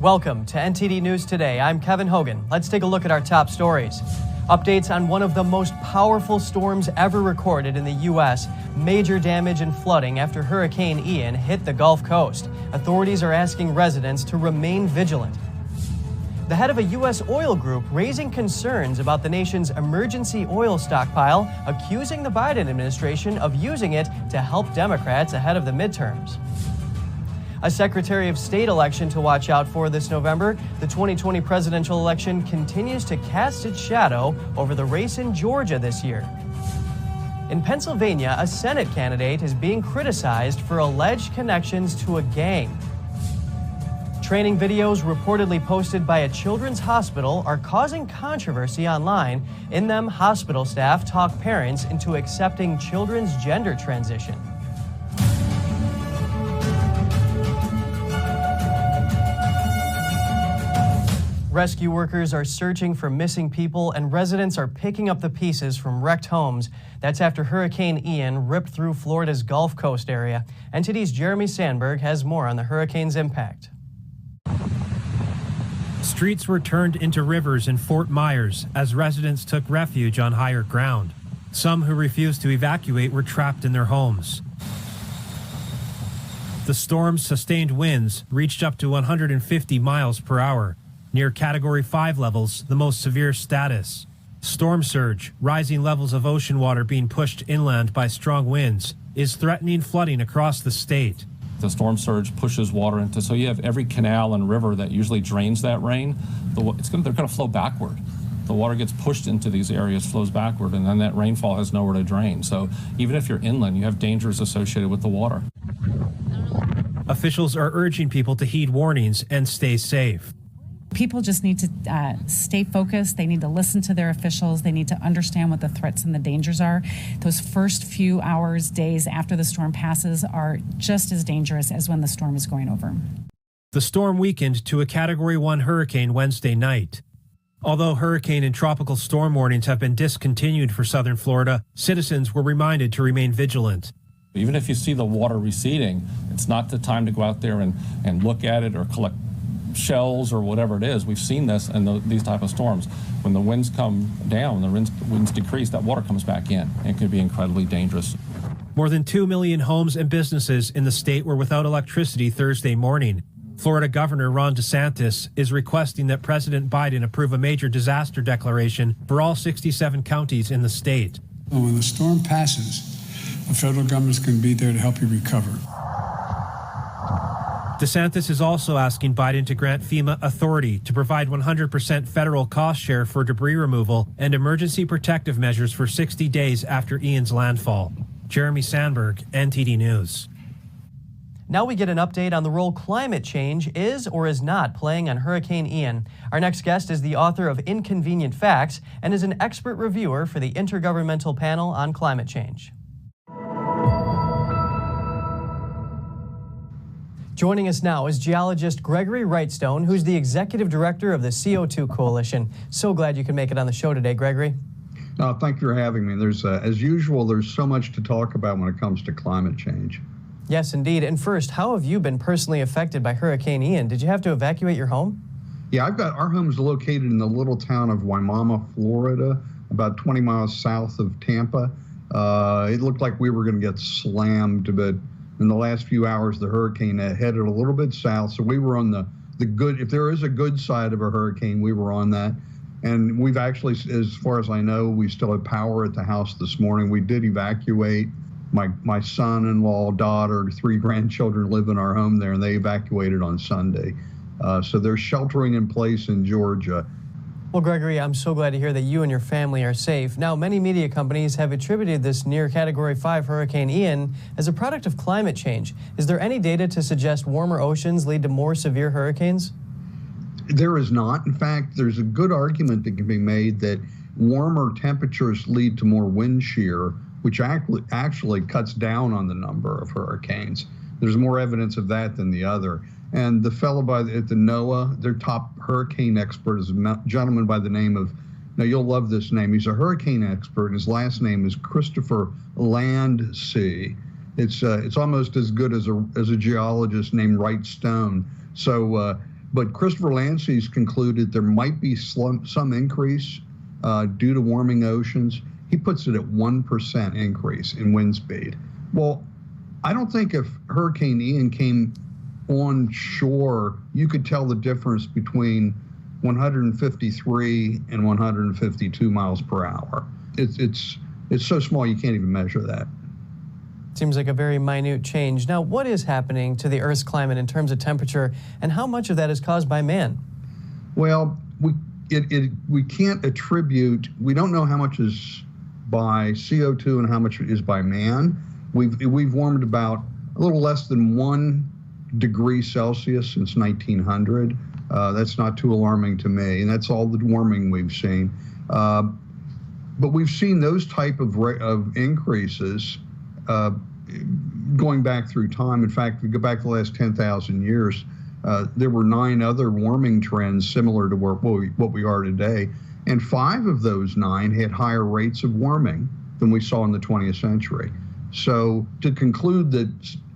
Welcome to NTD News Today. I'm Kevin Hogan. Let's take a look at our top stories. Updates on one of the most powerful storms ever recorded in the U.S. Major damage and flooding after Hurricane Ian hit the Gulf Coast. Authorities are asking residents to remain vigilant. The head of a U.S. oil group raising concerns about the nation's emergency oil stockpile, accusing the Biden administration of using it to help Democrats ahead of the midterms. A Secretary of State election to watch out for this November. The 2020 presidential election continues to cast its shadow over the race in Georgia this year. In Pennsylvania, a Senate candidate is being criticized for alleged connections to a gang. Training videos reportedly posted by a children's hospital are causing controversy online. In them, hospital staff talk parents into accepting children's gender transition. Rescue workers are searching for missing people, and residents are picking up the pieces from wrecked homes. That's after Hurricane Ian ripped through Florida's Gulf Coast area. NTD's Jeremy Sandberg has more on the hurricane's impact. Streets were turned into rivers in Fort Myers as residents took refuge on higher ground. Some who refused to evacuate were trapped in their homes. The storm's sustained winds reached up to 150 miles per hour. Near Category 5 levels, the most severe status. Storm surge, rising levels of ocean water being pushed inland by strong winds, is threatening flooding across the state. The storm surge pushes water into, so you have every canal and river that usually drains that rain, they're going to flow backward. The water gets pushed into these areas, flows backward, and then that rainfall has nowhere to drain. So even if you're inland, you have dangers associated with the water. Officials are urging people to heed warnings and stay safe. People just need to stay focused. They need to listen to their officials. They need to understand what the threats and the dangers are. Those first few hours, days after the storm passes are just as dangerous as when the storm is going over. The storm weakened to a Category 1 hurricane Wednesday night. Although hurricane and tropical storm warnings have been discontinued for southern Florida, citizens were reminded to remain vigilant. Even if you see the water receding, it's not the time to go out there and look at it or collect shells or whatever it is. We've seen this in these type of storms. When the winds come down, the winds decrease, that water comes back in and can be incredibly dangerous. More than 2 million homes and businesses in the state were without electricity Thursday morning. Florida Governor Ron DeSantis is requesting that President Biden approve a major disaster declaration for all 67 counties in the state. When the storm passes, the federal government's going to be there to help you recover. DeSantis is also asking Biden to grant FEMA authority to provide 100% federal cost share for debris removal and emergency protective measures for 60 days after Ian's landfall. Jeremy Sandberg, NTD News. Now we get an update on the role climate change is or is not playing on Hurricane Ian. Our next guest is the author of Inconvenient Facts and is an expert reviewer for the Intergovernmental Panel on Climate Change. Joining us now is geologist Gregory Wrightstone, who's the executive director of the CO2 Coalition. So glad you could make it on the show today, Gregory. Thank you for having me. There's, as usual, there's so much to talk about when it comes to climate change. Yes, indeed. And first, how have you been personally affected by Hurricane Ian? Did you have to evacuate your home? Yeah, our home's located in the little town of Wimauma, Florida, about 20 miles south of Tampa. It looked like we were going to get slammed, but in the last few hours, the hurricane headed a little bit south, so we were on the good, if there is a good side of a hurricane, we were on that. And we've actually, as far as I know, we still have power at the house this morning. We did evacuate. My son-in-law, daughter, 3 grandchildren live in our home there, and they evacuated on Sunday. So they're sheltering in place in Georgia. Well, Gregory, I'm so glad to hear that you and your family are safe. Now, many media companies have attributed this near Category 5 Hurricane Ian as a product of climate change. Is there any data to suggest warmer oceans lead to more severe hurricanes? There is not. In fact, there's a good argument that can be made that warmer temperatures lead to more wind shear, which actually cuts down on the number of hurricanes. There's more evidence of that than the other. And the fellow at the NOAA, their top hurricane expert, is a gentleman by the name of, now you'll love this name, he's a hurricane expert, and his last name is Christopher Landsea. It's almost as good as a geologist named Wrightstone. So But Christopher Lance's concluded there might be some increase due to warming oceans. He puts it at 1% increase in wind speed. Well, I don't think if Hurricane Ian came on shore, you could tell the difference between 153 and 152 miles per hour. It's so small you can't even measure that. Seems like a very minute change. Now, what is happening to the Earth's climate in terms of temperature, and how much of that is caused by man? Well, we can't attribute, we don't know how much is by CO2 and how much is by man. We've warmed about a little less than 1 degree Celsius since 1900. That's not too alarming to me, and that's all the warming we've seen. But we've seen those type of increases going back through time. In fact, if we go back the last 10,000 years, there were 9 other warming trends similar to what we are today, and 5 of those 9 had higher rates of warming than we saw in the 20th century. So to conclude that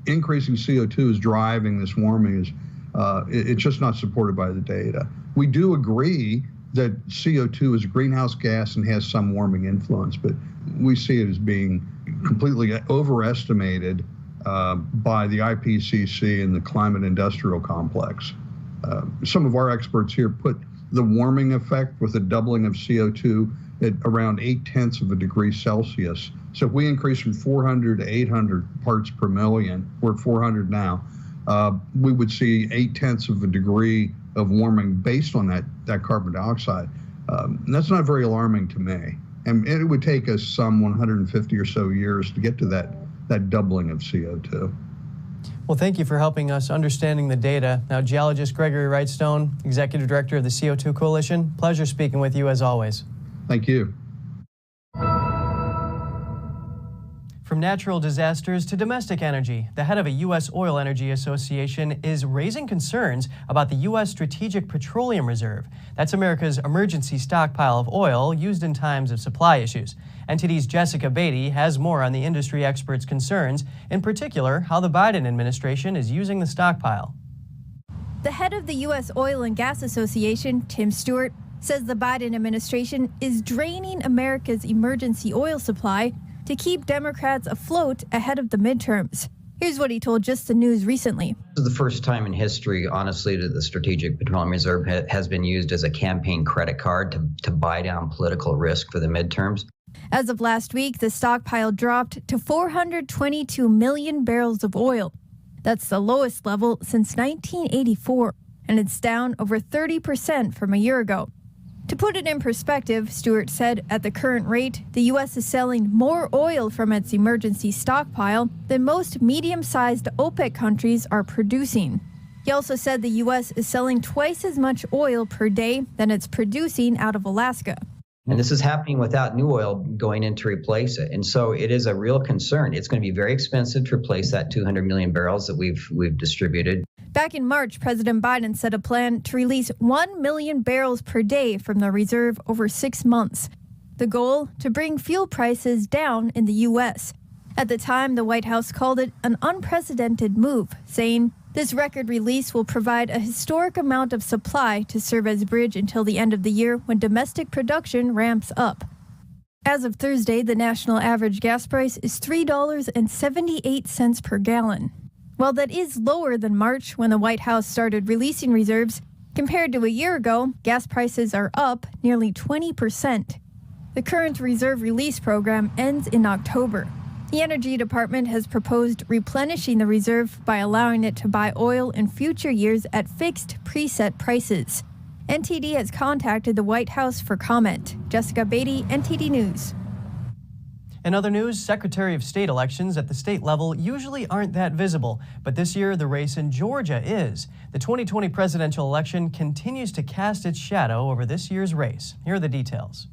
increasing CO2 is driving this warming is it's just not supported by the data. We do agree that CO2 is a greenhouse gas and has some warming influence, but we see it as being completely overestimated by the IPCC and the climate industrial complex. Some of our experts here put the warming effect with a doubling of CO2 at around 0.8 of a degree Celsius. So if we increase from 400 to 800 parts per million, we're at 400 now, we would see 0.8 of a degree of warming based on that carbon dioxide. And that's not very alarming to me. And it would take us some 150 or so years to get to that doubling of CO2. Well, thank you for helping us understanding the data. Now, geologist Gregory Wrightstone, Executive Director of the CO2 Coalition, pleasure speaking with you as always. Thank you. From natural disasters to domestic energy, the head of a U.S. Oil Energy Association is raising concerns about the U.S. Strategic Petroleum Reserve. That's America's emergency stockpile of oil used in times of supply issues. NTD's Jessica Beatty has more on the industry experts' concerns, in particular how the Biden administration is using the stockpile. The head of the U.S. Oil and Gas Association, Tim Stewart, says the Biden administration is draining America's emergency oil supply to keep Democrats afloat ahead of the midterms. Here's what he told Just the News recently. This is the first time in history, honestly, that the Strategic Petroleum Reserve has been used as a campaign credit card to buy down political risk for the midterms. As of last week, the stockpile dropped to 422 million barrels of oil. That's the lowest level since 1984, and it's down over 30% from a year ago. To put it in perspective, Stewart said at the current rate, the U.S. is selling more oil from its emergency stockpile than most medium-sized OPEC countries are producing. He also said the U.S. is selling twice as much oil per day than it's producing out of Alaska. And this is happening without new oil going in to replace it. And so it is a real concern. It's going to be very expensive to replace that 200 million barrels that we've distributed. Back in March, President Biden set a plan to release 1 million barrels per day from the reserve over 6 months. The goal, to bring fuel prices down in the U.S. At the time, the White House called it an unprecedented move, saying this record release will provide a historic amount of supply to serve as bridge until the end of the year when domestic production ramps up. As of Thursday, the national average gas price is $3.78 per gallon. While that is lower than March when the White House started releasing reserves, compared to a year ago, gas prices are up nearly 20%. The current reserve release program ends in October. The Energy Department has proposed replenishing the reserve by allowing it to buy oil in future years at fixed preset prices. NTD has contacted the White House for comment. Jessica Beatty, NTD News. In other news, Secretary of State elections at the state level usually aren't that visible, but this year the race in Georgia is. The 2020 presidential election continues to cast its shadow over this year's race. Here are the details.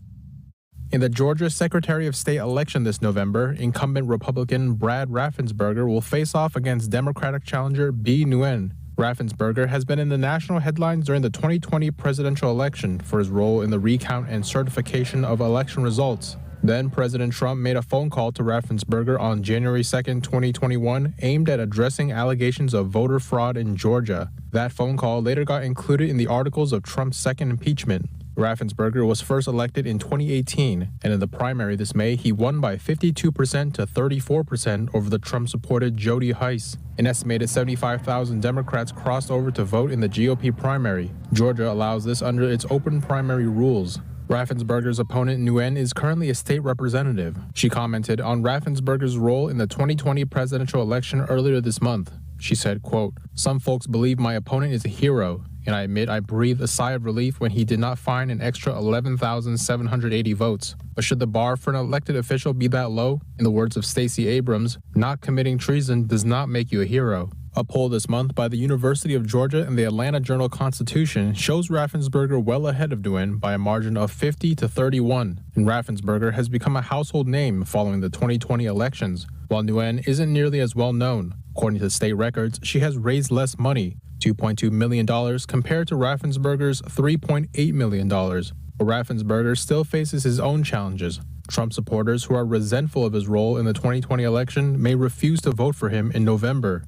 In the Georgia Secretary of State election this November, incumbent Republican Brad Raffensperger will face off against Democratic challenger B. Yuan. Raffensperger has been in the national headlines during the 2020 presidential election for his role in the recount and certification of election results. Then President Trump made a phone call to Raffensperger on January 2, 2021, aimed at addressing allegations of voter fraud in Georgia. That phone call later got included in the articles of Trump's second impeachment. Raffensperger was first elected in 2018, and in the primary this May, he won by 52% to 34% over the Trump-supported Jody Hice. An estimated 75,000 Democrats crossed over to vote in the GOP primary. Georgia allows this under its open primary rules. Raffensperger's opponent, Nguyen, is currently a state representative. She commented on Raffensperger's role in the 2020 presidential election earlier this month. She said, quote, "Some folks believe my opponent is a hero, and I admit I breathed a sigh of relief when he did not find an extra 11,780 votes. But should the bar for an elected official be that low? In the words of Stacey Abrams, not committing treason does not make you a hero." A poll this month by the University of Georgia and the Atlanta Journal-Constitution shows Raffensperger well ahead of Nguyen by a margin of 50 to 31, and Raffensperger has become a household name following the 2020 elections, while Nguyen isn't nearly as well known. According to state records, she has raised less money, $2.2 million compared to Raffensperger's $3.8 million. But Raffensperger still faces his own challenges. Trump supporters who are resentful of his role in the 2020 election may refuse to vote for him in November.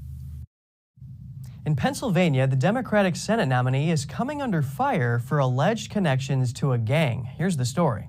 In Pennsylvania, the Democratic Senate nominee is coming under fire for alleged connections to a gang. Here's the story.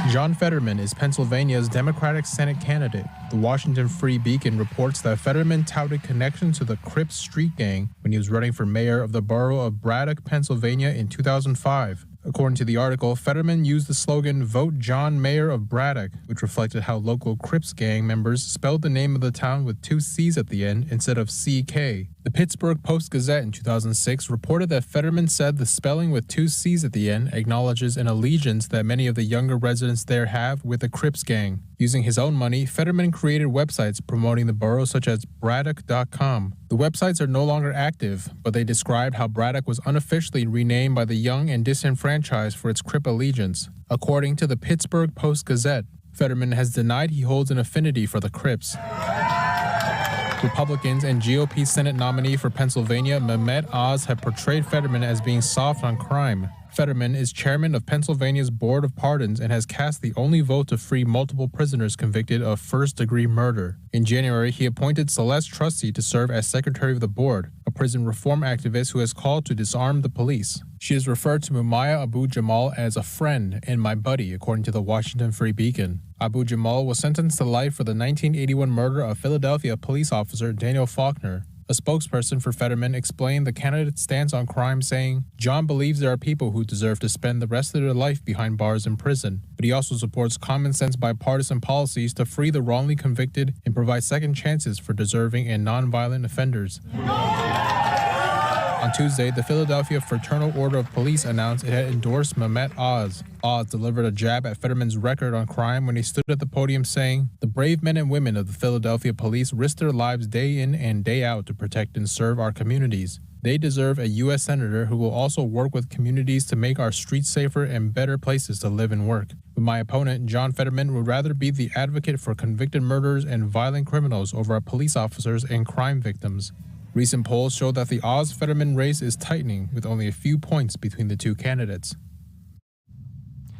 John Fetterman is Pennsylvania's Democratic Senate candidate. The Washington Free Beacon reports that Fetterman touted connections to the Crips street gang when he was running for mayor of the borough of Braddock, Pennsylvania in 2005. According to the article, Fetterman used the slogan, "Vote John Mayor of Braddock," which reflected how local Crips gang members spelled the name of the town with two C's at the end instead of CK. The Pittsburgh Post-Gazette in 2006 reported that Fetterman said the spelling with two C's at the end acknowledges an allegiance that many of the younger residents there have with the Crips gang. Using his own money, Fetterman created websites promoting the borough such as Braddock.com. The websites are no longer active, but they described how Braddock was unofficially renamed by the young and disenfranchised for its Crip allegiance. According to the Pittsburgh Post-Gazette, Fetterman has denied he holds an affinity for the Crips. Republicans and GOP Senate nominee for Pennsylvania, Mehmet Oz, have portrayed Fetterman as being soft on crime. Fetterman is chairman of Pennsylvania's Board of Pardons and has cast the only vote to free multiple prisoners convicted of first-degree murder. In January, he appointed Celeste Trusty to serve as secretary of the board, a prison reform activist who has called to disarm the police. She has referred to Mumaya Abu Jamal as a friend and my buddy, according to the Washington Free Beacon. Abu Jamal was sentenced to life for the 1981 murder of Philadelphia police officer Daniel Faulkner. A spokesperson for Fetterman explained the candidate's stance on crime, saying, "John believes there are people who deserve to spend the rest of their life behind bars in prison, but he also supports common-sense bipartisan policies to free the wrongly convicted and provide second chances for deserving and nonviolent offenders." On Tuesday, the Philadelphia Fraternal Order of Police announced it had endorsed Mehmet Oz. Oz delivered a jab at Fetterman's record on crime when he stood at the podium saying, "The brave men and women of the Philadelphia police risk their lives day in and day out to protect and serve our communities. They deserve a U.S. Senator who will also work with communities to make our streets safer and better places to live and work. But my opponent, John Fetterman, would rather be the advocate for convicted murderers and violent criminals over our police officers and crime victims." Recent polls show that the Oz-Fetterman race is tightening, with only a few points between the two candidates.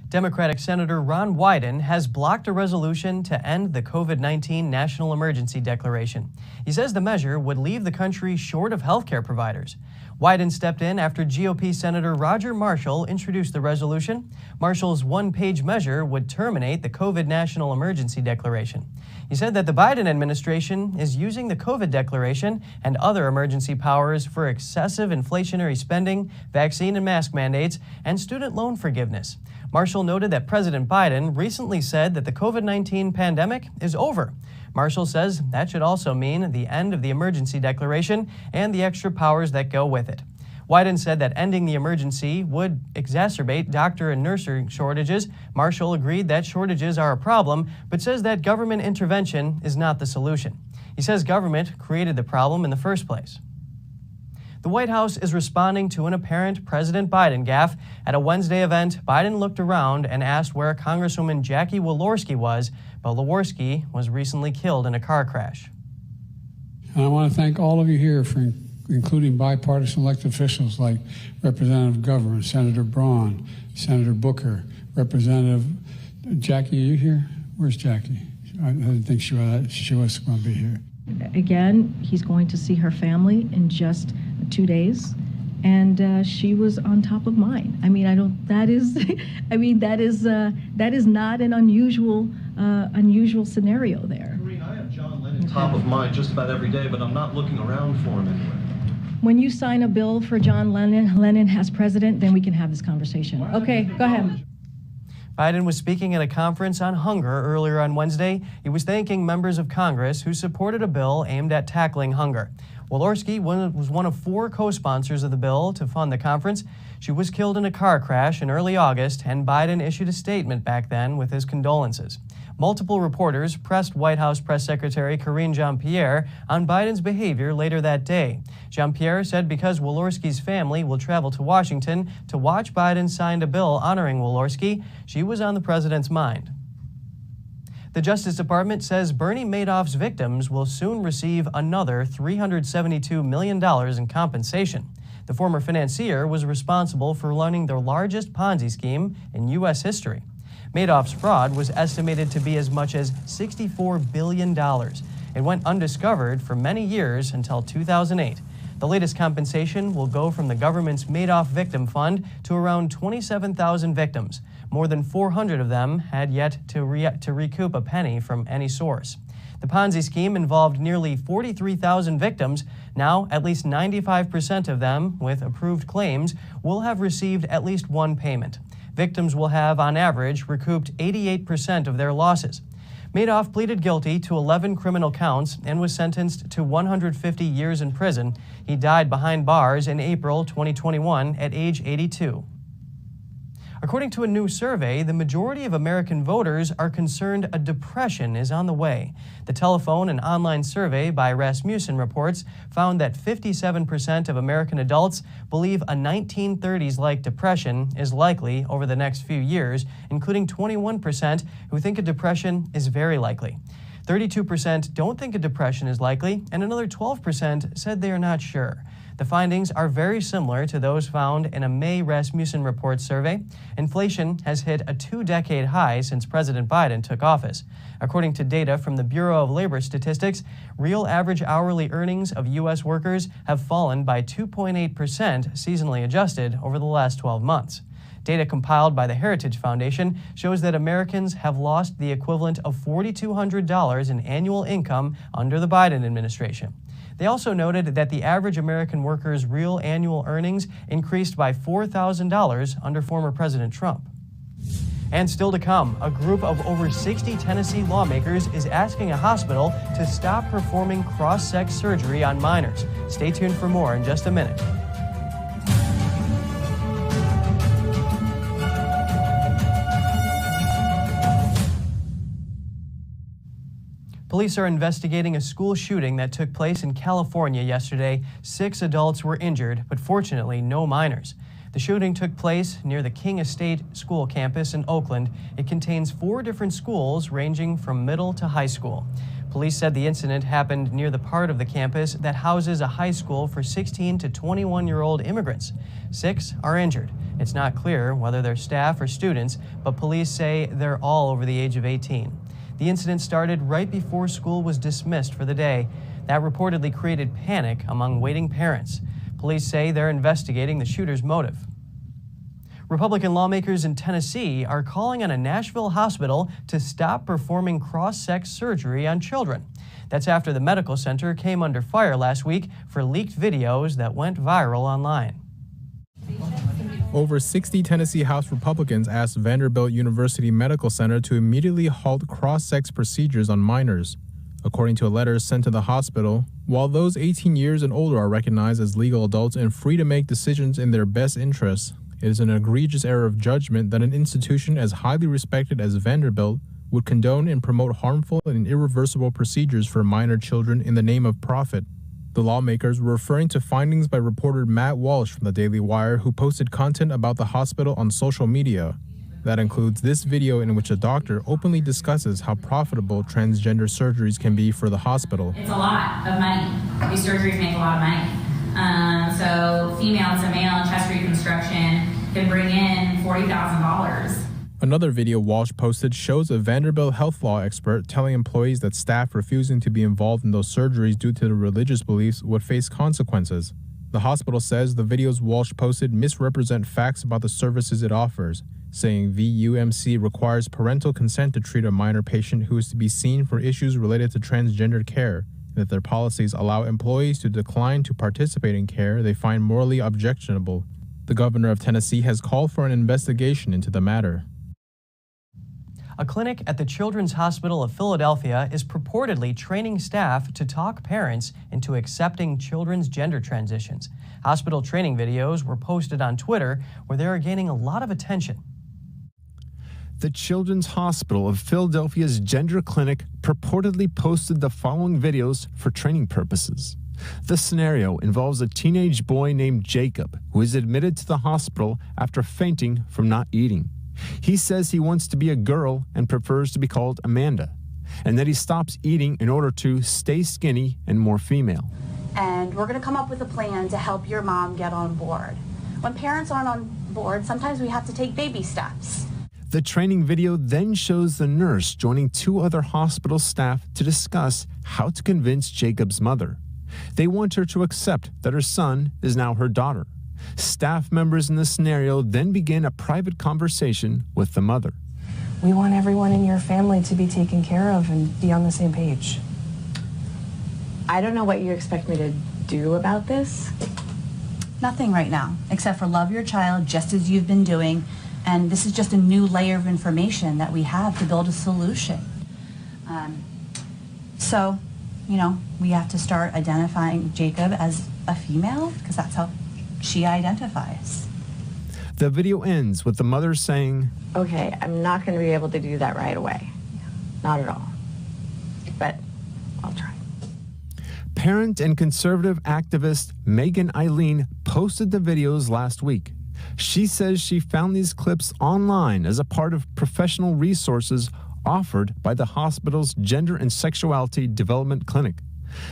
Democratic Senator Ron Wyden has blocked a resolution to end the COVID-19 national emergency declaration. He says the measure would leave the country short of healthcare providers. Wyden stepped in after GOP Senator Roger Marshall introduced the resolution. Marshall's one-page measure would terminate the COVID national emergency declaration. He said that the Biden administration is using the COVID declaration and other emergency powers for excessive inflationary spending, vaccine and mask mandates, and student loan forgiveness. Marshall noted that President Biden recently said that the COVID-19 pandemic is over. Marshall says that should also mean the end of the emergency declaration and the extra powers that go with it. Wyden said that ending the emergency would exacerbate doctor and nurse shortages. Marshall agreed that shortages are a problem, but says that government intervention is not the solution. He says government created the problem in the first place. The White House is responding to an apparent President Biden gaffe. At a Wednesday event, Biden looked around and asked where Congresswoman Jackie Walorski was, but Walorski was recently killed in a car crash. And I want to thank all of you here for including bipartisan elected officials like Representative Governor, Senator Braun, Senator Booker, Representative Jackie. Are you here? Where's Jackie? I didn't think she was going to be here. Again, he's going to see her family in just 2 days, and she was on top of mind. I mean, that is not an unusual scenario there. Karine, I have John Lennon top of mind just about every day, but I'm not looking around for him anywhere. When you sign a bill for John Lennon as president, then we can have this conversation. Okay, go ahead. Biden was speaking at a conference on hunger earlier on Wednesday. He was thanking members of Congress who supported a bill aimed at tackling hunger. Walorski was one of 4 co-sponsors of the bill to fund the conference. She was killed in a car crash in early August, and Biden issued a statement back then with his condolences. Multiple reporters pressed White House Press Secretary Karine Jean-Pierre on Biden's behavior later that day. Jean-Pierre said because Walorski's family will travel to Washington to watch Biden sign a bill honoring Walorski, she was on the president's mind. The Justice Department says Bernie Madoff's victims will soon receive another $372 million in compensation. The former financier was responsible for running the largest Ponzi scheme in U.S. history. Madoff's fraud was estimated to be as much as $64 billion. It went undiscovered for many years until 2008. The latest compensation will go from the government's Madoff Victim Fund to around 27,000 victims. More than 400 of them had yet to recoup a penny from any source. The Ponzi scheme involved nearly 43,000 victims. Now, at least 95% of them with approved claims will have received at least one payment. Victims will have, on average, recouped 88% of their losses. Madoff pleaded guilty to 11 criminal counts and was sentenced to 150 years in prison. He died behind bars in April 2021 at age 82. According to a new survey, the majority of American voters are concerned a depression is on the way. The telephone and online survey by Rasmussen Reports found that 57% of American adults believe a 1930s-like depression is likely over the next few years, including 21% who think a depression is very likely. 32% don't think a depression is likely, and another 12% said they are not sure. The findings are very similar to those found in a May Rasmussen Report survey. Inflation has hit a 2-decade high since President Biden took office. According to data from the Bureau of Labor Statistics, real average hourly earnings of U.S. workers have fallen by 2.8% seasonally adjusted over the last 12 months. Data compiled by the Heritage Foundation shows that Americans have lost the equivalent of $4,200 in annual income under the Biden administration. They also noted that the average American worker's real annual earnings increased by $4,000 under former President Trump. And still to come, a group of over 60 Tennessee lawmakers is asking a hospital to stop performing cross-sex surgery on minors. Stay tuned for more in just a minute. Police are investigating a school shooting that took place in California yesterday. 6 adults were injured, but fortunately no minors. The shooting took place near the King Estate School campus in Oakland. It contains 4 different schools ranging from middle to high school. Police said the incident happened near the part of the campus that houses a high school for 16 to 21-year-old immigrants. 6 are injured. It's not clear whether they're staff or students, but police say they're all over the age of 18. The incident started right before school was dismissed for the day. That reportedly created panic among waiting parents. Police say they're investigating the shooter's motive. Republican lawmakers in Tennessee are calling on a Nashville hospital to stop performing cross-sex surgery on children. That's after the medical center came under fire last week for leaked videos that went viral online. Over 60 Tennessee House Republicans asked Vanderbilt University Medical Center to immediately halt cross-sex procedures on minors. According to a letter sent to the hospital, while those 18 years and older are recognized as legal adults and free to make decisions in their best interests, it is an egregious error of judgment that an institution as highly respected as Vanderbilt would condone and promote harmful and irreversible procedures for minor children in the name of profit. The lawmakers were referring to findings by reporter Matt Walsh from the Daily Wire, who posted content about the hospital on social media. That includes this video in which a doctor openly discusses how profitable transgender surgeries can be for the hospital. It's a lot of money. These surgeries make a lot of money. So female to male chest reconstruction can bring in $40,000. Another video Walsh posted shows a Vanderbilt health law expert telling employees that staff refusing to be involved in those surgeries due to their religious beliefs would face consequences. The hospital says the videos Walsh posted misrepresent facts about the services it offers, saying VUMC requires parental consent to treat a minor patient who is to be seen for issues related to transgender care, and that their policies allow employees to decline to participate in care they find morally objectionable. The governor of Tennessee has called for an investigation into the matter. A clinic at the Children's Hospital of Philadelphia is purportedly training staff to talk parents into accepting children's gender transitions. Hospital training videos were posted on Twitter, where they are gaining a lot of attention. The Children's Hospital of Philadelphia's gender clinic purportedly posted the following videos for training purposes. The scenario involves a teenage boy named Jacob, who is admitted to the hospital after fainting from not eating. He says he wants to be a girl and prefers to be called Amanda, and that he stops eating in order to stay skinny and more female. And we're going to come up with a plan to help your mom get on board. When parents aren't on board, sometimes we have to take baby steps. The training video then shows the nurse joining 2 other hospital staff to discuss how to convince Jacob's mother. They want her to accept that her son is now her daughter. Staff members in the scenario then begin a private conversation with the mother. We want everyone in your family to be taken care of and be on the same page. I don't know what you expect me to do about this. Nothing right now, except for love your child just as you've been doing. And this is just a new layer of information that we have to build a solution. So, we have to start identifying Jacob as a female, because that's how she identifies. The video ends with the mother saying, Okay, I'm not going to be able to do that right away. Not at all. But I'll try. Parent and conservative activist Megan Eileen posted the videos last week. She says she found these clips online as a part of professional resources offered by the hospital's Gender and Sexuality Development Clinic.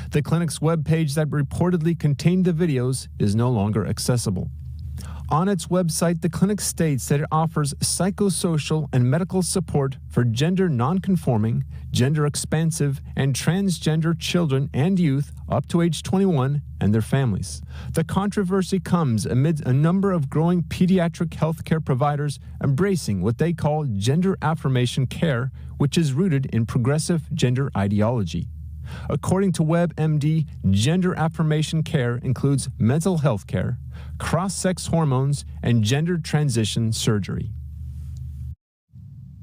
The clinic's webpage that reportedly contained the videos is no longer accessible. On its website, the clinic states that it offers psychosocial and medical support for gender nonconforming, gender expansive, and transgender children and youth up to age 21 and their families. The controversy comes amid a number of growing pediatric healthcare providers embracing what they call gender affirmation care, which is rooted in progressive gender ideology. According to WebMD, gender affirmation care includes mental health care, cross-sex hormones, and gender transition surgery.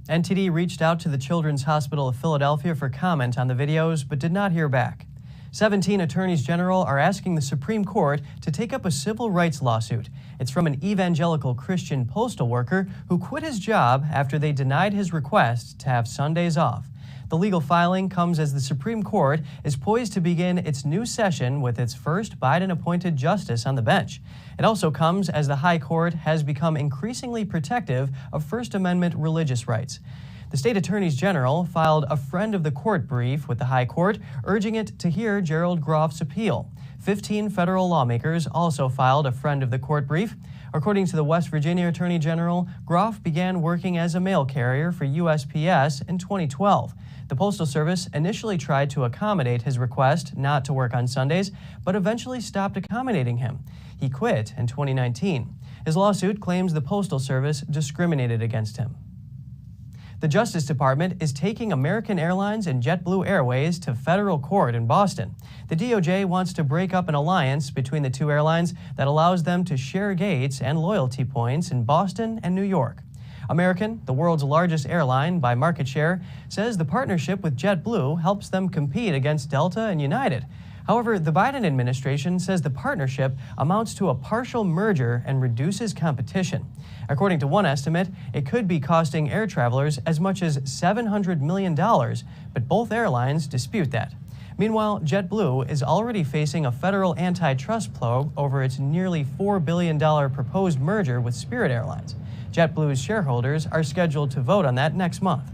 NTD reached out to the Children's Hospital of Philadelphia for comment on the videos, but did not hear back. 17 attorneys general are asking the Supreme Court to take up a civil rights lawsuit. It's from an evangelical Christian postal worker who quit his job after they denied his request to have Sundays off. The legal filing comes as the Supreme Court is poised to begin its new session with its first Biden-appointed justice on the bench. It also comes as the High Court has become increasingly protective of First Amendment religious rights. The state attorneys general filed a friend of the court brief with the High Court, urging it to hear Gerald Groff's appeal. 15 federal lawmakers also filed a friend of the court brief. According to the West Virginia Attorney General, Groff began working as a mail carrier for USPS in 2012. The Postal Service initially tried to accommodate his request not to work on Sundays, but eventually stopped accommodating him. He quit in 2019. His lawsuit claims the Postal Service discriminated against him. The Justice Department is taking American Airlines and JetBlue Airways to federal court in Boston. The DOJ wants to break up an alliance between the two airlines that allows them to share gates and loyalty points in Boston and New York. American, the world's largest airline by market share, says the partnership with JetBlue helps them compete against Delta and United. However, the Biden administration says the partnership amounts to a partial merger and reduces competition. According to one estimate, it could be costing air travelers as much as $700 million, but both airlines dispute that. Meanwhile, JetBlue is already facing a federal antitrust probe over its nearly $4 billion proposed merger with Spirit Airlines. JetBlue's shareholders are scheduled to vote on that next month.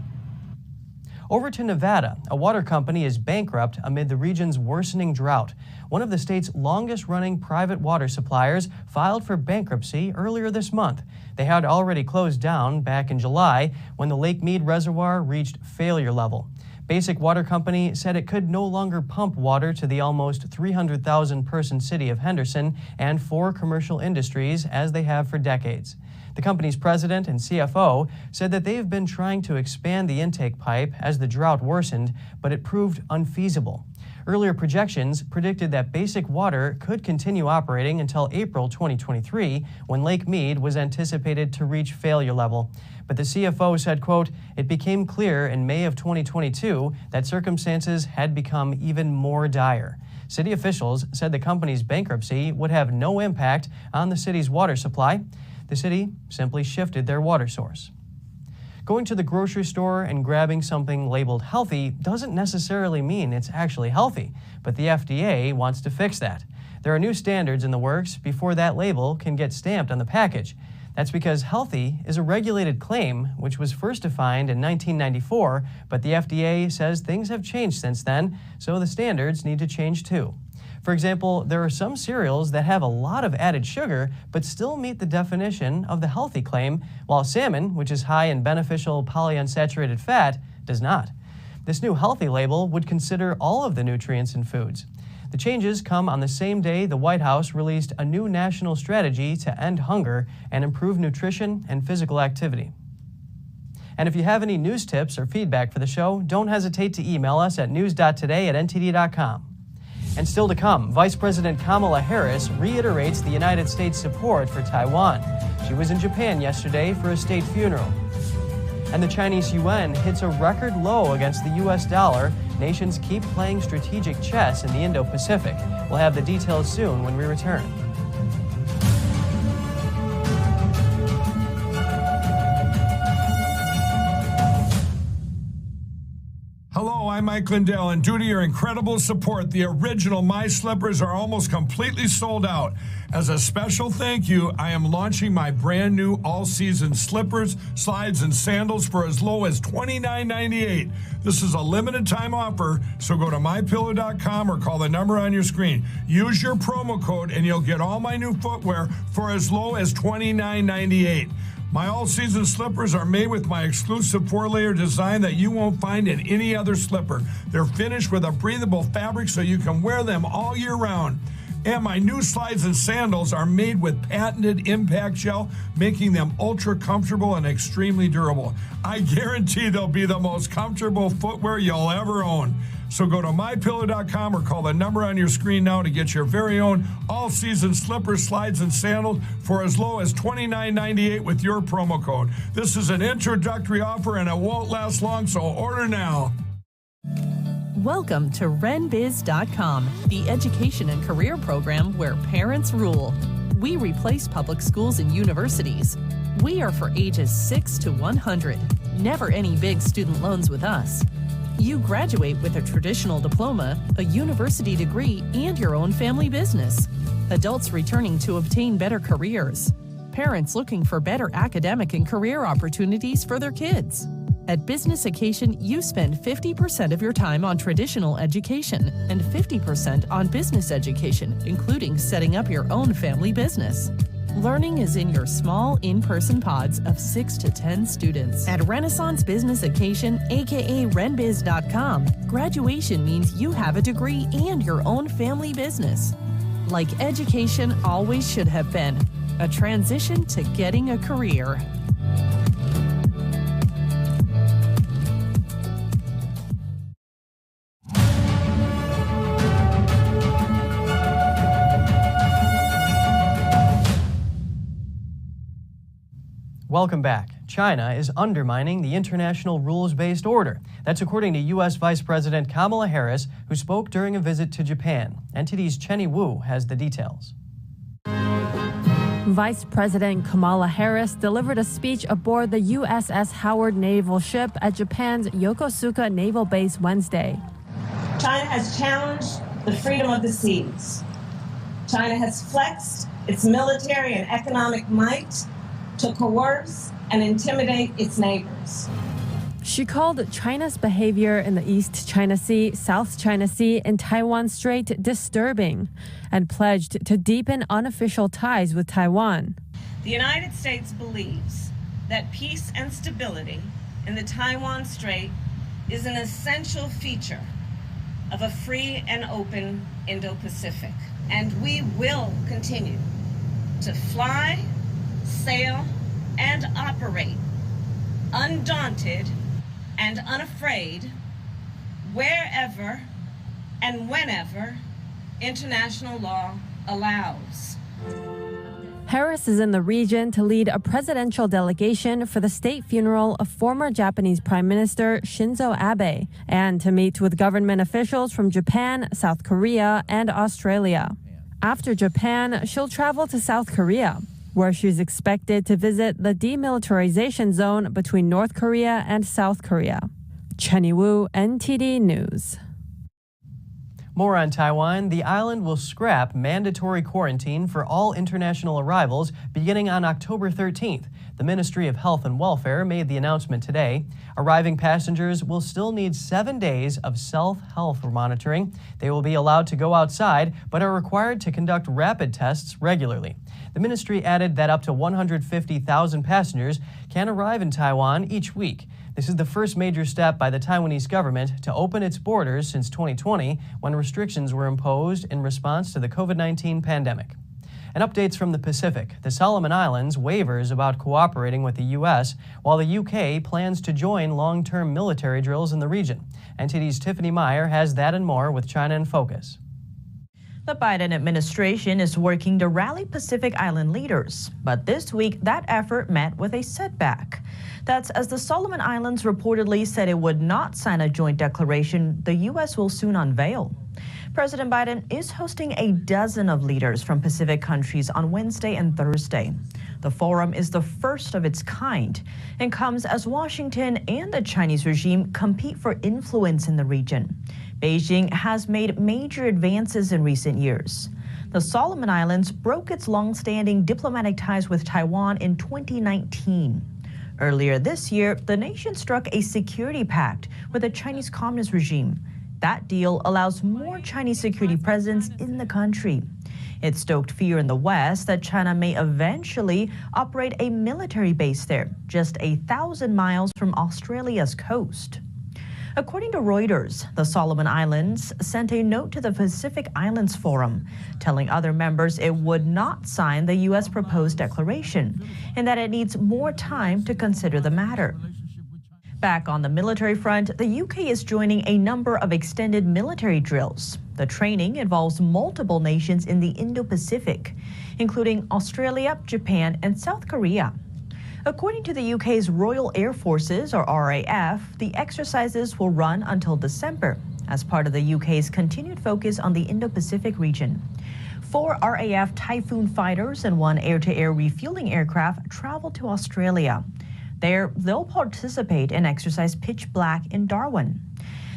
Over to Nevada, a water company is bankrupt amid the region's worsening drought. One of the state's longest-running private water suppliers filed for bankruptcy earlier this month. They had already closed down back in July when the Lake Mead Reservoir reached failure level. Basic Water Company said it could no longer pump water to the almost 300,000-person city of Henderson and 4 commercial industries as they have for decades. The company's president and CFO said that they have been trying to expand the intake pipe as the drought worsened, but it proved unfeasible. Earlier projections predicted that Basic Water could continue operating until April 2023, when Lake Mead was anticipated to reach failure level. But the CFO said, quote, "It became clear in May of 2022 that circumstances had become even more dire." City officials said the company's bankruptcy would have no impact on the city's water supply. The city simply shifted their water source. Going to the grocery store and grabbing something labeled healthy doesn't necessarily mean it's actually healthy, but the FDA wants to fix that. There are new standards in the works before that label can get stamped on the package. That's because healthy is a regulated claim, which was first defined in 1994, but the FDA says things have changed since then, so the standards need to change too. For example, there are some cereals that have a lot of added sugar but still meet the definition of the healthy claim, while salmon, which is high in beneficial polyunsaturated fat, does not. This new healthy label would consider all of the nutrients in foods. The changes come on the same day the White House released a new national strategy to end hunger and improve nutrition and physical activity. And if you have any news tips or feedback for the show, don't hesitate to email us at news.today@ntd.com. And still to come, Vice President Kamala Harris reiterates the United States' support for Taiwan. She was in Japan yesterday for a state funeral. And the Chinese Yuan hits a record low against the U.S. dollar. Nations keep playing strategic chess in the Indo-Pacific. We'll have the details soon when we return. Hello, I'm Mike Lindell, and due to your incredible support, the original My Slippers are almost completely sold out. As a special thank you, I am launching my brand new all-season slippers, slides, and sandals for as low as $29.98. This is a limited time offer, so go to mypillow.com or call the number on your screen. Use your promo code and you'll get all my new footwear for as low as $29.98. My all-season slippers are made with my exclusive 4-layer design that you won't find in any other slipper. They're finished with a breathable fabric so you can wear them all year round. And my new slides and sandals are made with patented impact gel, making them ultra comfortable and extremely durable. I guarantee they'll be the most comfortable footwear you'll ever own. So go to mypillow.com or call the number on your screen now to get your very own all-season slippers, slides, and sandals for as low as $29.98 with your promo code. This is an introductory offer and it won't last long, so order now. Welcome to RenBiz.com, the education and career program where parents rule. We replace public schools and universities. We are for ages 6 to 100. Never any big student loans with us. You graduate with a traditional diploma, a university degree, and your own family business. Adults returning to obtain better careers. Parents looking for better academic and career opportunities for their kids. At Business Occasion, you spend 50% of your time on traditional education and 50% on business education, including setting up your own family business. Learning is in your small in-person pods of 6 to 10 students. At Renaissance Business Occasion, aka RenBiz.com, graduation means you have a degree and your own family business. Like education always should have been, a transition to getting a career. Welcome back. China is undermining the international rules-based order. That's according to U.S. Vice President Kamala Harris, who spoke during a visit to Japan. NTD's Chenny Wu has the details. Vice President Kamala Harris delivered a speech aboard the USS Howard naval ship at Japan's Yokosuka Naval Base Wednesday. China has challenged the freedom of the seas. China has flexed its military and economic might to coerce and intimidate its neighbors. She called China's behavior in the East China Sea, South China Sea, and Taiwan Strait disturbing and pledged to deepen unofficial ties with Taiwan. The United States believes that peace and stability in the Taiwan Strait is an essential feature of a free and open Indo-Pacific, and we will continue to fly, sail, and operate undaunted and unafraid wherever and whenever international law allows. Harris is in the region to lead a presidential delegation for the state funeral of former Japanese Prime Minister Shinzo Abe and to meet with government officials from Japan, South Korea, and Australia. After Japan, she'll travel to South Korea, where she's expected to visit the demilitarization zone between North Korea and South Korea. Chenny Wu, NTD News. More on Taiwan. The island will scrap mandatory quarantine for all international arrivals beginning on October 13th. The Ministry of Health and Welfare made the announcement today. Arriving passengers will still need 7 days of self-health monitoring. They will be allowed to go outside, but are required to conduct rapid tests regularly. The ministry added that up to 150,000 passengers can arrive in Taiwan each week. This is the first major step by the Taiwanese government to open its borders since 2020, when restrictions were imposed in response to the COVID-19 pandemic. And updates from the Pacific. The Solomon Islands wavers about cooperating with the U.S., while the U.K. plans to join long-term military drills in the region. NTD's Tiffany Meyer has that and more with China in Focus. The Biden administration is working to rally Pacific Island leaders, but this week that effort met with a setback. That's as the Solomon Islands reportedly said it would not sign a joint declaration the U.S. will soon unveil. President Biden is hosting a dozen of leaders from Pacific countries on Wednesday and Thursday. The forum is the first of its kind and comes as Washington and the Chinese regime compete for influence in the region. Beijing has made major advances in recent years. The Solomon Islands broke its long-standing diplomatic ties with Taiwan in 2019. Earlier this year, the nation struck a security pact with the Chinese Communist regime. That deal allows more Chinese security presence in the country. It stoked fear in the West that China may eventually operate a military base there, just 1,000 miles from Australia's coast. According to Reuters, the Solomon Islands sent a note to the Pacific Islands Forum, telling other members it would not sign the U.S. proposed declaration and that it needs more time to consider the matter. Back on the military front, the UK is joining a number of extended military drills. The training involves multiple nations in the Indo-Pacific, including Australia, Japan, and South Korea. According to the UK's Royal Air Forces, or RAF, the exercises will run until December as part of the UK's continued focus on the Indo-Pacific region. 4 RAF Typhoon fighters and 1 air-to-air refueling aircraft travel to Australia. There, they'll participate in Exercise Pitch Black in Darwin.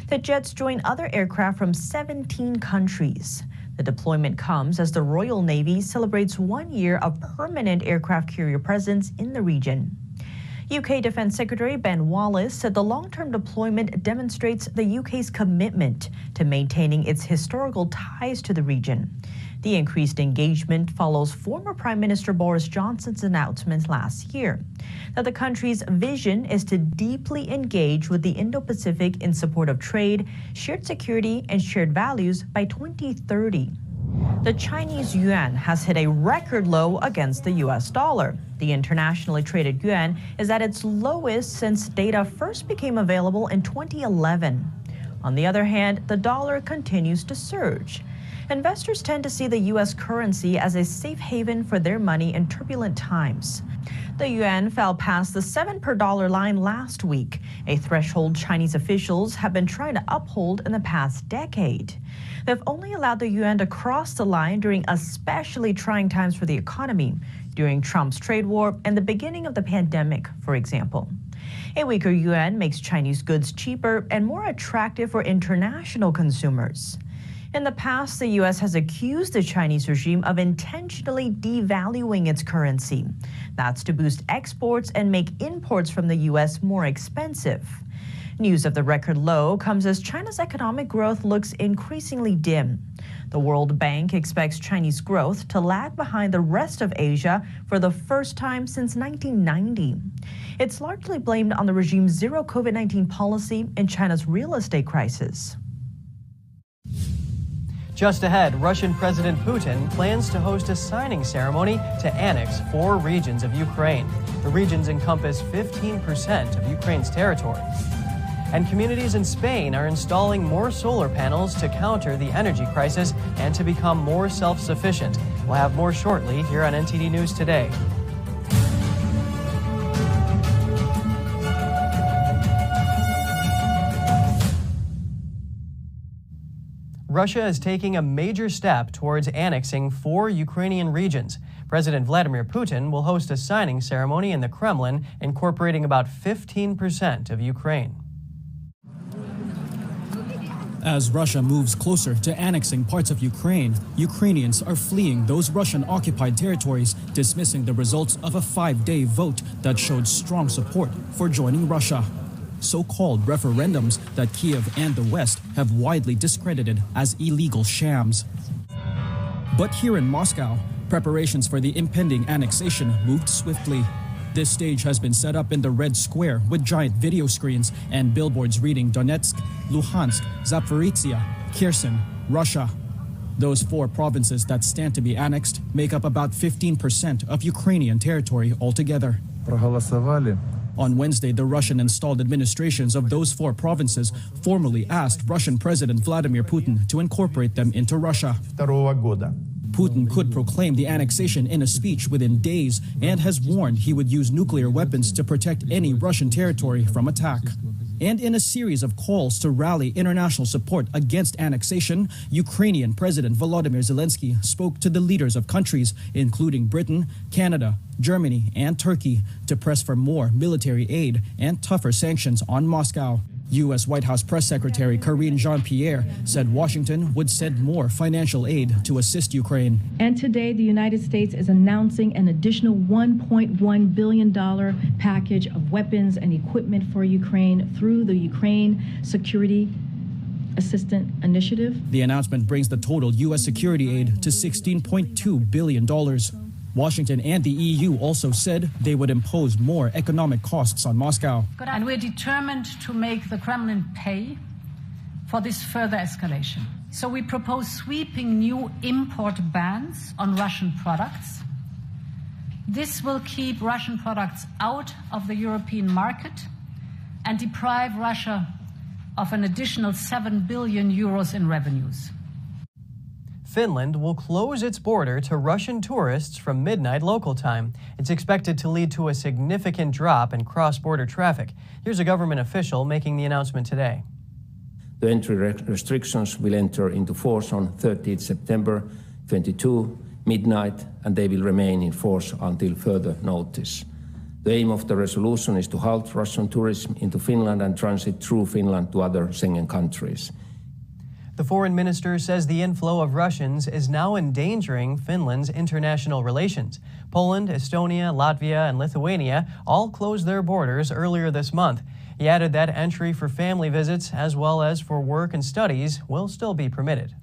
The jets join other aircraft from 17 countries. The deployment comes as the Royal Navy celebrates 1 year of permanent aircraft carrier presence in the region. UK Defence Secretary Ben Wallace said the long-term deployment demonstrates the UK's commitment to maintaining its historical ties to the region. The increased engagement follows former Prime Minister Boris Johnson's announcement last year that the country's vision is to deeply engage with the Indo-Pacific in support of trade, shared security, and shared values by 2030. The Chinese yuan has hit a record low against the US dollar. The internationally traded yuan is at its lowest since data first became available in 2011. On the other hand, the dollar continues to surge. Investors tend to see the U.S. currency as a safe haven for their money in turbulent times. The yuan fell past the 7 per dollar line last week, a threshold Chinese officials have been trying to uphold in the past decade. They've only allowed the yuan to cross the line during especially trying times for the economy, during Trump's trade war and the beginning of the pandemic, for example. A weaker yuan makes Chinese goods cheaper and more attractive for international consumers. In the past, the U.S. has accused the Chinese regime of intentionally devaluing its currency. That's to boost exports and make imports from the U.S. more expensive. News of the record low comes as China's economic growth looks increasingly dim. The World Bank expects Chinese growth to lag behind the rest of Asia for the first time since 1990. It's largely blamed on the regime's zero COVID-19 policy and China's real estate crisis. Just ahead, Russian President Putin plans to host a signing ceremony to annex 4 regions of Ukraine. The regions encompass 15% of Ukraine's territory. And communities in Spain are installing more solar panels to counter the energy crisis and to become more self-sufficient. We'll have more shortly here on NTD News Today. Russia is taking a major step towards annexing 4 Ukrainian regions. President Vladimir Putin will host a signing ceremony in the Kremlin, incorporating about 15% of Ukraine. As Russia moves closer to annexing parts of Ukraine, Ukrainians are fleeing those Russian-occupied territories, dismissing the results of a 5-day vote that showed strong support for joining Russia. So-called referendums that Kiev and the West have widely discredited as illegal shams. But here in Moscow, preparations for the impending annexation moved swiftly. This stage has been set up in the Red Square with giant video screens and billboards reading Donetsk, Luhansk, Zaporizhzhia, Kherson, Russia. Those 4 provinces that stand to be annexed make up about 15% of Ukrainian territory altogether. On Wednesday, the Russian-installed administrations of those 4 provinces formally asked Russian President Vladimir Putin to incorporate them into Russia. Putin could proclaim the annexation in a speech within days and has warned he would use nuclear weapons to protect any Russian territory from attack. And in a series of calls to rally international support against annexation, Ukrainian President Volodymyr Zelensky spoke to the leaders of countries, including Britain, Canada, Germany, and Turkey, to press for more military aid and tougher sanctions on Moscow. U.S. White House Press Secretary Karine Jean-Pierre said Washington would send more financial aid to assist Ukraine. And today, the United States is announcing an additional $1.1 billion package of weapons and equipment for Ukraine through the Ukraine Security Assistance Initiative. The announcement brings the total U.S. security aid to $16.2 billion. Washington and the EU also said they would impose more economic costs on Moscow. And we're determined to make the Kremlin pay for this further escalation. So we propose sweeping new import bans on Russian products. This will keep Russian products out of the European market and deprive Russia of an additional 7 billion euros in revenues. Finland will close its border to Russian tourists from midnight local time. It's expected to lead to a significant drop in cross-border traffic. Here's a government official making the announcement today. The entry restrictions will enter into force on 30th September 22, midnight, and they will remain in force until further notice. The aim of the resolution is to halt Russian tourism into Finland and transit through Finland to other Schengen countries. The foreign minister says the inflow of Russians is now endangering Finland's international relations. Poland, Estonia, Latvia, and Lithuania all closed their borders earlier this month. He added that entry for family visits as well as for work and studies will still be permitted.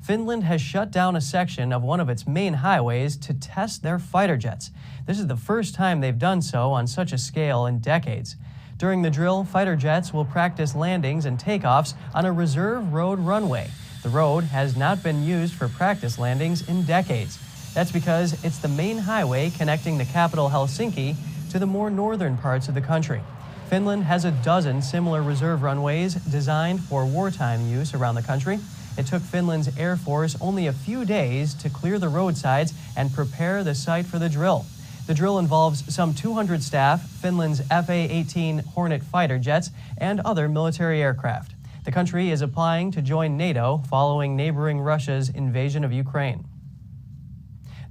Finland has shut down a section of one of its main highways to test their fighter jets. This is the first time they've done so on such a scale in decades. During the drill, fighter jets will practice landings and takeoffs on a reserve road runway. The road has not been used for practice landings in decades. That's because it's the main highway connecting the capital Helsinki to the more northern parts of the country. Finland has a dozen similar reserve runways designed for wartime use around the country. It took Finland's Air Force only a few days to clear the roadsides and prepare the site for the drill. The drill involves some 200 staff, Finland's FA-18 Hornet fighter jets, and other military aircraft. The country is applying to join NATO following neighboring Russia's invasion of Ukraine.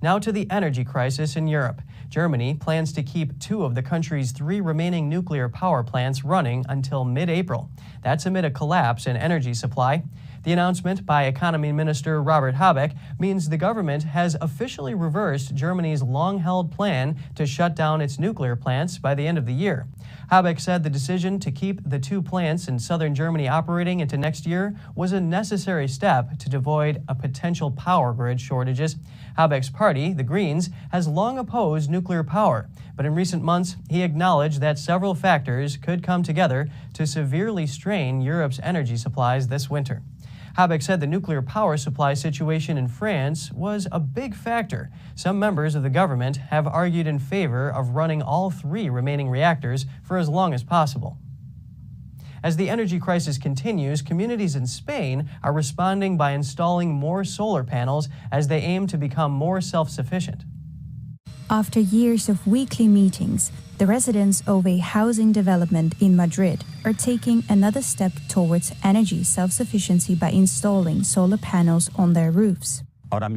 Now to the energy crisis in Europe. Germany plans to keep 2 of the country's 3 remaining nuclear power plants running until mid-April. That's amid a collapse in energy supply. The announcement by Economy Minister Robert Habeck means the government has officially reversed Germany's long-held plan to shut down its nuclear plants by the end of the year. Habeck said the decision to keep the 2 plants in southern Germany operating into next year was a necessary step to avoid a potential power grid shortages. Habeck's party, the Greens, has long opposed nuclear power, but in recent months he acknowledged that several factors could come together to severely strain Europe's energy supplies this winter. Habeck said the nuclear power supply situation in France was a big factor. Some members of the government have argued in favor of running all 3 remaining reactors for as long as possible. As the energy crisis continues, communities in Spain are responding by installing more solar panels as they aim to become more self-sufficient. After years of weekly meetings, the residents of a housing development in Madrid are taking another step towards energy self-sufficiency by installing solar panels on their roofs.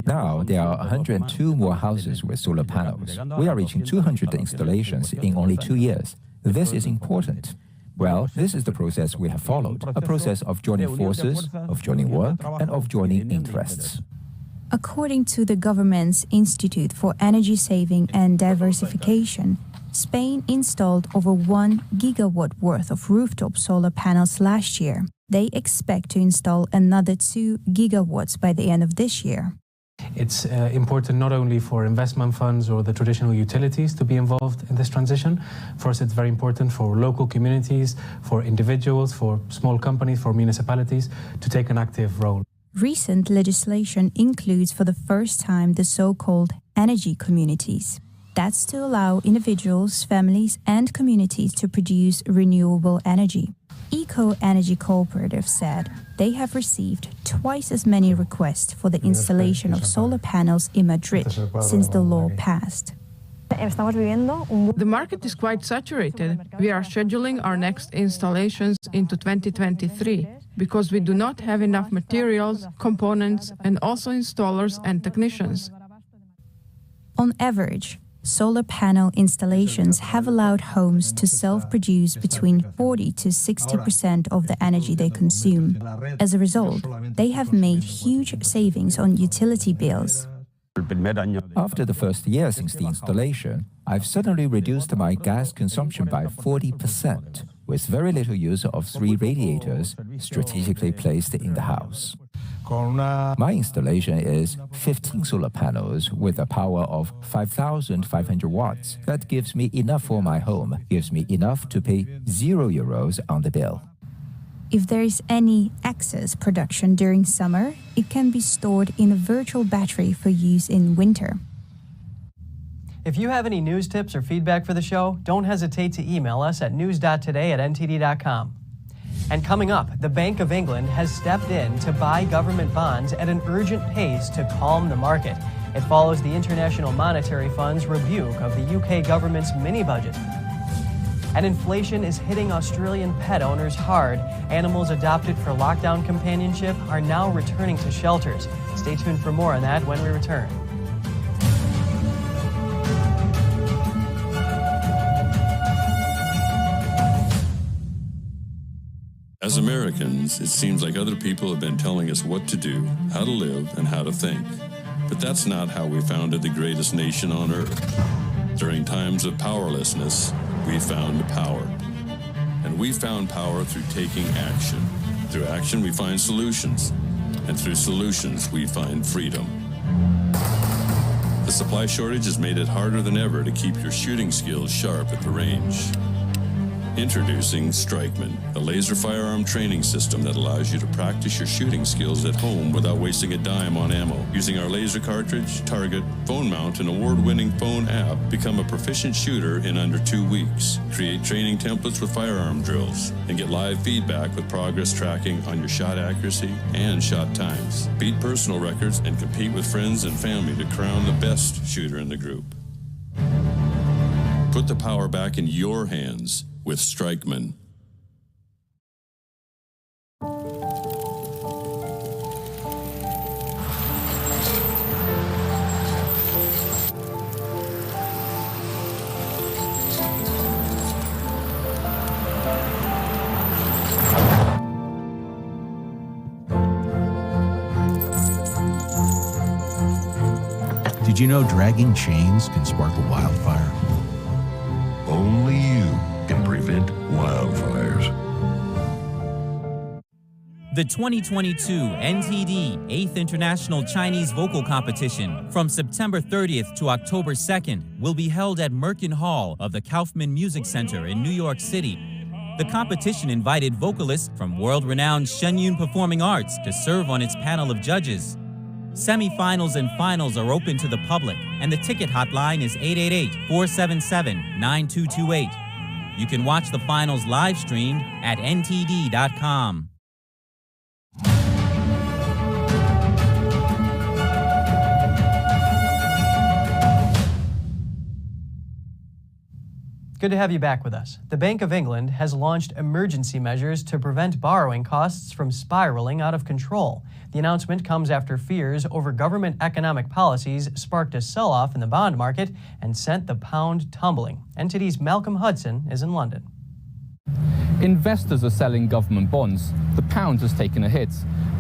Now, there are 102 more houses with solar panels. We are reaching 200 installations in only 2 years. This is important. Well, this is the process we have followed, a process of joining forces, of joining work, and of joining interests. According to the government's Institute for Energy Saving and Diversification, Spain installed over 1 gigawatt worth of rooftop solar panels last year. They expect to install another 2 gigawatts by the end of this year. It's important not only for investment funds or the traditional utilities to be involved in this transition. For us, it's very important for local communities, for individuals, for small companies, for municipalities to take an active role. Recent legislation includes for the first time the so-called energy communities. That's to allow individuals, families, and communities to produce renewable energy. Eco-Energy Cooperative said they have received twice as many requests for the installation of solar panels in Madrid since the law passed. The market is quite saturated. We are scheduling our next installations into 2023 because we do not have enough materials, components, and also installers and technicians. On average, solar panel installations have allowed homes to self-produce between 40 to 60% of the energy they consume. As a result, they have made huge savings on utility bills. After the first year since the installation, I've suddenly reduced my gas consumption by 40%, with very little use of 3 radiators strategically placed in the house. My installation is 15 solar panels with a power of 5,500 watts. That gives me enough for my home, gives me enough to pay €0 on the bill. If there is any excess production during summer, it can be stored in a virtual battery for use in winter. If you have any news tips or feedback for the show, don't hesitate to email us at news.today@ntd.com. And coming up, the Bank of England has stepped in to buy government bonds at an urgent pace to calm the market. It follows the International Monetary Fund's rebuke of the UK government's mini-budget. And inflation is hitting Australian pet owners hard. Animals adopted for lockdown companionship are now returning to shelters. Stay tuned for more on that when we return. As Americans, it seems like other people have been telling us what to do, how to live, and how to think. But that's not how we founded the greatest nation on earth. During times of powerlessness, we found power. And we found power through taking action. Through action, we find solutions. And through solutions, we find freedom. The supply shortage has made it harder than ever to keep your shooting skills sharp at the range. Introducing Strikeman, a laser firearm training system that allows you to practice your shooting skills at home without wasting a dime on ammo. Using our laser cartridge, target, phone mount, and award-winning phone app, become a proficient shooter in under 2 weeks. Create training templates with firearm drills and get live feedback with progress tracking on your shot accuracy and shot times. Beat personal records and compete with friends and family to crown the best shooter in the group. Put the power back in your hands with Strikeman. Did you know dragging chains can spark a wildfire? Only you can prevent wildfires. The 2022 NTD 8th International Chinese Vocal Competition from September 30th to October 2nd will be held at Merkin Hall of the Kaufman Music Center in New York City. The competition invited vocalists from world-renowned Shenyun Performing Arts to serve on its panel of judges. Semifinals and finals are open to the public, and the ticket hotline is 888-477-9228. You can watch the finals live streamed at ntd.com. Good to have you back with us. The Bank of England has launched emergency measures to prevent borrowing costs from spiraling out of control. The announcement comes after fears over government economic policies sparked a sell-off in the bond market and sent the pound tumbling. NTD's Malcolm Hudson is in London. Investors are selling government bonds. The pound has taken a hit.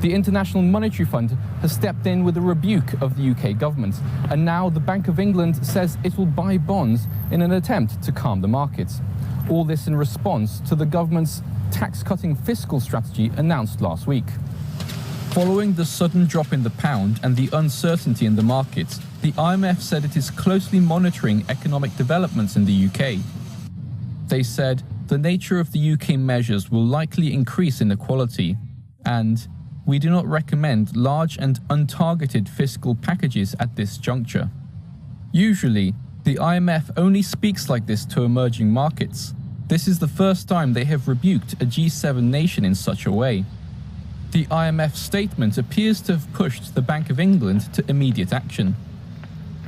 The International Monetary Fund has stepped in with a rebuke of the UK government, and now the Bank of England says it will buy bonds in an attempt to calm the markets. All this in response to the government's tax-cutting fiscal strategy announced last week. Following the sudden drop in the pound and the uncertainty in the markets, the IMF said it is closely monitoring economic developments in the UK. They said the nature of the UK measures will likely increase inequality, and we do not recommend large and untargeted fiscal packages at this juncture. Usually, the IMF only speaks like this to emerging markets. This is the first time they have rebuked a G7 nation in such a way. The IMF statement appears to have pushed the Bank of England to immediate action.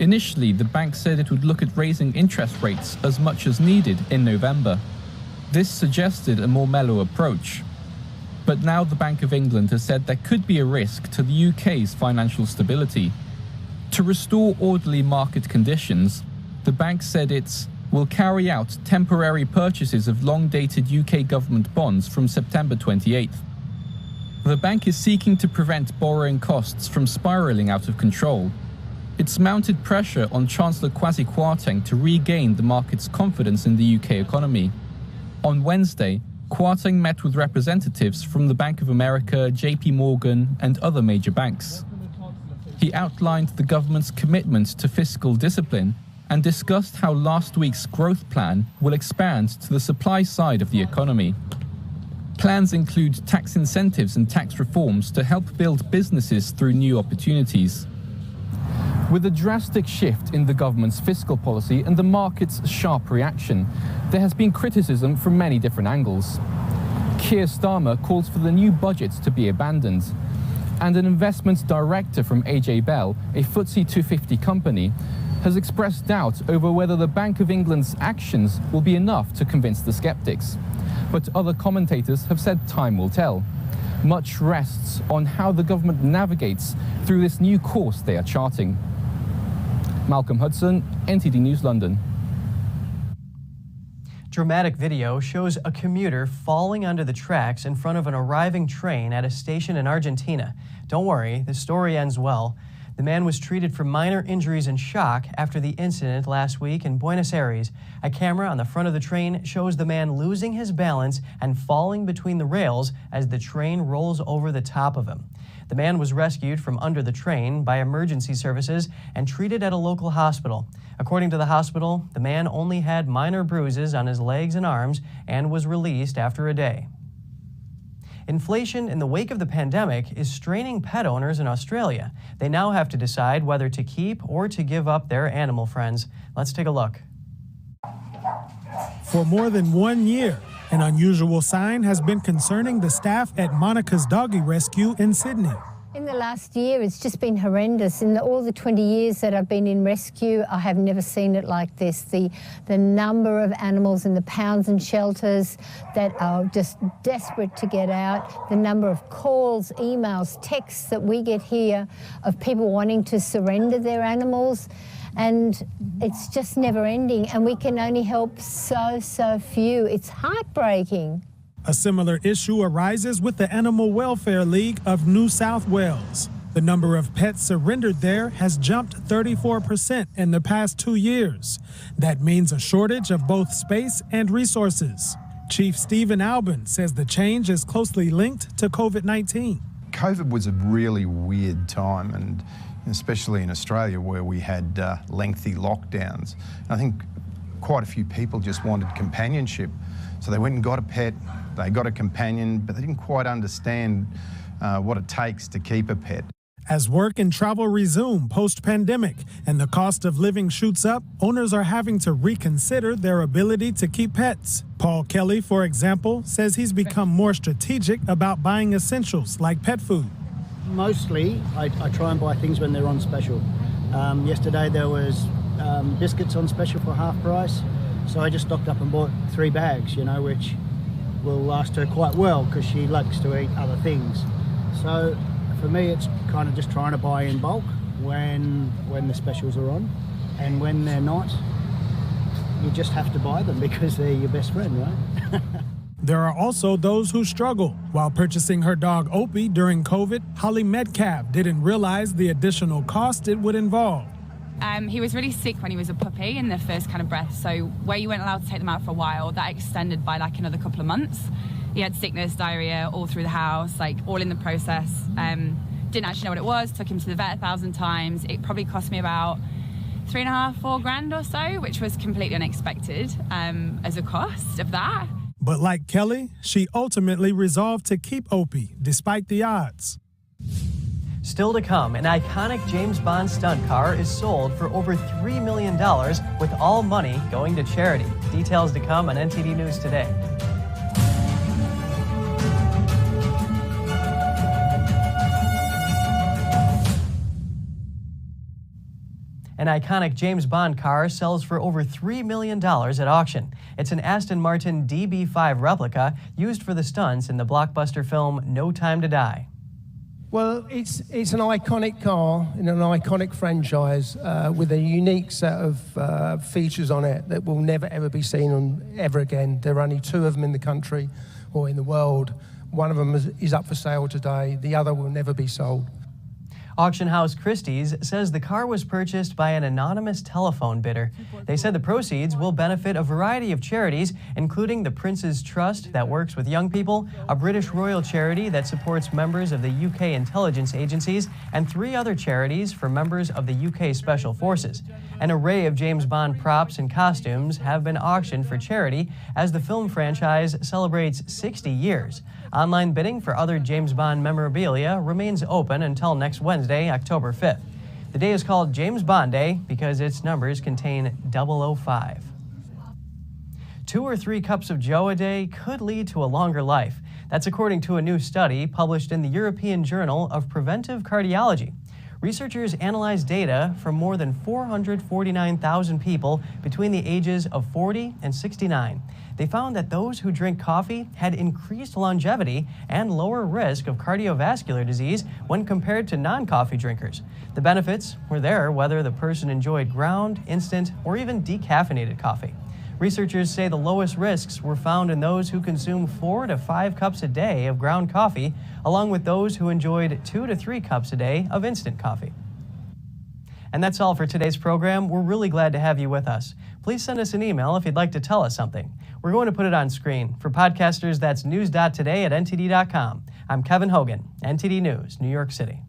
Initially, the bank said it would look at raising interest rates as much as needed in November. This suggested a more mellow approach. But now the Bank of England has said there could be a risk to the UK's financial stability. To restore orderly market conditions, the bank said it will carry out temporary purchases of long-dated UK government bonds from September 28th. The bank is seeking to prevent borrowing costs from spiraling out of control. It's mounted pressure on Chancellor Kwasi Kwarteng to regain the market's confidence in the UK economy. On Wednesday, Kwarteng met with representatives from the Bank of America, JP Morgan, and other major banks. He outlined the government's commitment to fiscal discipline and discussed how last week's growth plan will expand to the supply side of the economy. Plans include tax incentives and tax reforms to help build businesses through new opportunities. With a drastic shift in the government's fiscal policy and the market's sharp reaction, there has been criticism from many different angles. Keir Starmer calls for the new budget to be abandoned, and an investment director from AJ Bell, a FTSE 250 company, has expressed doubt over whether the Bank of England's actions will be enough to convince the skeptics. But other commentators have said time will tell. Much rests on how the government navigates through this new course they are charting. Malcolm Hudson, NTD News, London. Dramatic video shows a commuter falling onto the tracks in front of an arriving train at a station in Argentina. Don't worry, the story ends well. The man was treated for minor injuries and shock after the incident last week in Buenos Aires. A camera on the front of the train shows the man losing his balance and falling between the rails as the train rolls over the top of him. The man was rescued from under the train by emergency services and treated at a local hospital. According to the hospital, the man only had minor bruises on his legs and arms and was released after a day. Inflation in the wake of the pandemic is straining pet owners in Australia. They now have to decide whether to keep or to give up their animal friends. Let's take a look. For more than 1 year, an unusual sign has been concerning the staff at Monica's Doggy Rescue in Sydney. In the last year, it's just been horrendous. In all the 20 years that I've been in rescue, I have never seen it like this. The number of animals in the pounds and shelters that are just desperate to get out, the number of calls, emails, texts that we get here of people wanting to surrender their animals. And it's just never ending, and we can only help so few. It's heartbreaking. A similar issue arises with the Animal Welfare League of New South Wales. The number of pets surrendered there has jumped 34% in the past 2 years. That means a shortage of both space and resources. Chief Stephen Albin says the change is closely linked to COVID-19. COVID was a really weird time, and especially in Australia where we had lengthy lockdowns. I think quite a few people just wanted companionship. So they went and got a pet, they got a companion, but they didn't quite understand what it takes to keep a pet. As work and travel resume post-pandemic and the cost of living shoots up, owners are having to reconsider their ability to keep pets. Paul Kelly, for example, says he's become more strategic about buying essentials like pet food. Mostly, I try and buy things when they're on special. Yesterday there was biscuits on special for half price, so I just stocked up and bought 3 bags, which will last her quite well because she likes to eat other things. So for me, it's kind of just trying to buy in bulk when the specials are on, and when they're not, you just have to buy them because they're your best friend, right? There are also those who struggle. While purchasing her dog Opie during COVID, Holly Metcalf didn't realize the additional cost it would involve. He was really sick when he was a puppy in the first kind of breath, so where you weren't allowed to take them out for a while, that extended by like another couple of months. He had sickness, diarrhea all through the house, like all in the process. Didn't actually know what it was, took him to the vet 1,000 times. It probably cost me about $3,500, $4,000 or so, which was completely unexpected as a cost of that. But like Kelly, she ultimately resolved to keep Opie despite the odds. Still to come, an iconic James Bond stunt car is sold for over $3 million, with all money going to charity. Details to come on NTD News Today. An iconic James Bond car sells for over $3 million at auction. It's an Aston Martin DB5 replica used for the stunts in the blockbuster film No Time to Die. Well, it's an iconic car in an iconic franchise with a unique set of features on it that will never ever be seen on ever again. There are only 2 of them in the country or in the world. One of them is up for sale today. The other will never be sold. Auction house Christie's says the car was purchased by an anonymous telephone bidder. They said the proceeds will benefit a variety of charities, including the Prince's Trust that works with young people, a British royal charity that supports members of the UK intelligence agencies, and 3 other charities for members of the UK Special Forces. An array of James Bond props and costumes have been auctioned for charity as the film franchise celebrates 60 years. Online bidding for other James Bond memorabilia remains open until next Wednesday, October 5th. The day is called James Bond Day because its numbers contain 005. 2 or 3 cups of Joe a day could lead to a longer life. That's according to a new study published in the European Journal of Preventive Cardiology. Researchers analyzed data from more than 449,000 people between the ages of 40 and 69. They found that those who drink coffee had increased longevity and lower risk of cardiovascular disease when compared to non-coffee drinkers. The benefits were there whether the person enjoyed ground, instant, or even decaffeinated coffee. Researchers say the lowest risks were found in those who consume 4 to 5 cups a day of ground coffee, along with those who enjoyed 2 to 3 cups a day of instant coffee. And that's all for today's program. We're really glad to have you with us. Please send us an email if you'd like to tell us something. We're going to put it on screen. For podcasters, that's news.today@ntd.com. I'm Kevin Hogan, NTD News, New York City.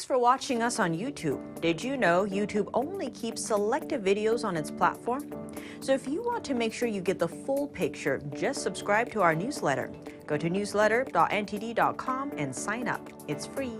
Thanks for watching us on YouTube. Did you know YouTube only keeps selective videos on its platform? So if you want to make sure you get the full picture, just subscribe to our newsletter. Go to newsletter.ntd.com and sign up. It's free.